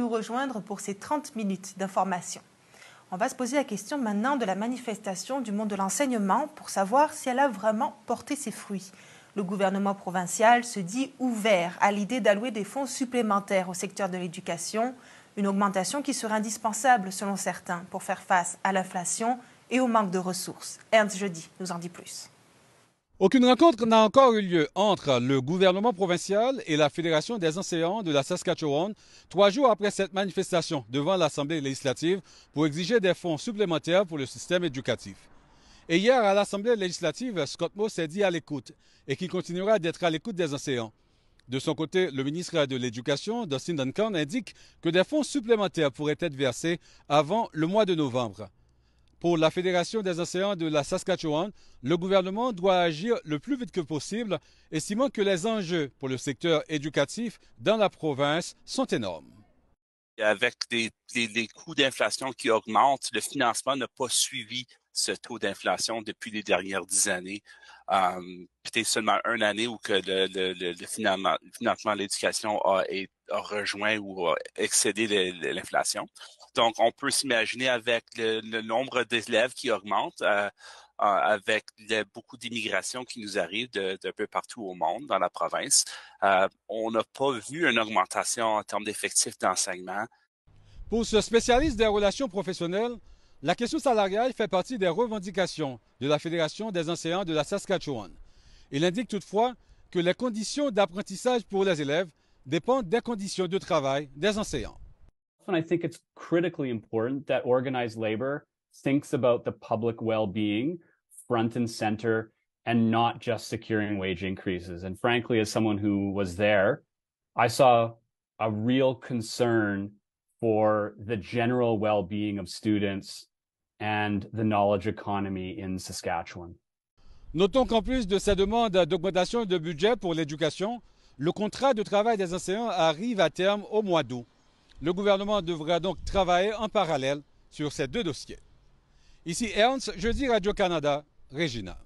nous rejoindre pour ces 30 minutes d'information. On va se poser la question maintenant de la manifestation du monde de l'enseignement pour savoir si elle a vraiment porté ses fruits. Le gouvernement provincial se dit ouvert à l'idée d'allouer des fonds supplémentaires au secteur de l'éducation, une augmentation qui serait indispensable selon certains pour faire face à l'inflation et au manque de ressources. Ernst Jeudi nous en dit plus. Aucune rencontre n'a encore eu lieu entre le gouvernement provincial et la Fédération des enseignants de la Saskatchewan 3 jours après cette manifestation devant l'Assemblée législative pour exiger des fonds supplémentaires pour le système éducatif. Et hier, à l'Assemblée législative, Scott Moe s'est dit à l'écoute et qu'il continuera d'être à l'écoute des enseignants. De son côté, le ministre de l'Éducation, Dustin Duncan, indique que des fonds supplémentaires pourraient être versés avant le mois de novembre. Pour la Fédération des enseignants de la Saskatchewan, le gouvernement doit agir le plus vite que possible, estimant que les enjeux pour le secteur éducatif dans la province sont énormes. Avec les coûts d'inflation qui augmentent, le financement n'a pas suivi ce taux d'inflation depuis les dernières 10 années. Peut-être seulement une année où que le financement de l'éducation a rejoint ou a excédé l'inflation. Donc, on peut s'imaginer avec le nombre d'élèves qui augmente, avec beaucoup d'immigration qui nous arrive d'un peu partout au monde, dans la province. On n'a pas vu une augmentation en termes d'effectifs d'enseignement. Pour ce spécialiste des relations professionnelles, la question salariale fait partie des revendications de la Fédération des enseignants de la Saskatchewan. Il indique toutefois que les conditions d'apprentissage pour les élèves dépendent des conditions de travail des enseignants. And I think it's critically important that organized labor thinks about the public well-being front and center and not just securing wage increases. And frankly, as someone who was there, I saw a real concern for the general well-being of students and the knowledge economy in Saskatchewan. Notons qu'en plus de ces demandes d'augmentation de budget pour l'éducation, le contrat de travail des enseignants arrive à terme au mois d'août. Le gouvernement devra donc travailler en parallèle sur ces deux dossiers. Ici Ernst Jeudi, Radio-Canada, Regina.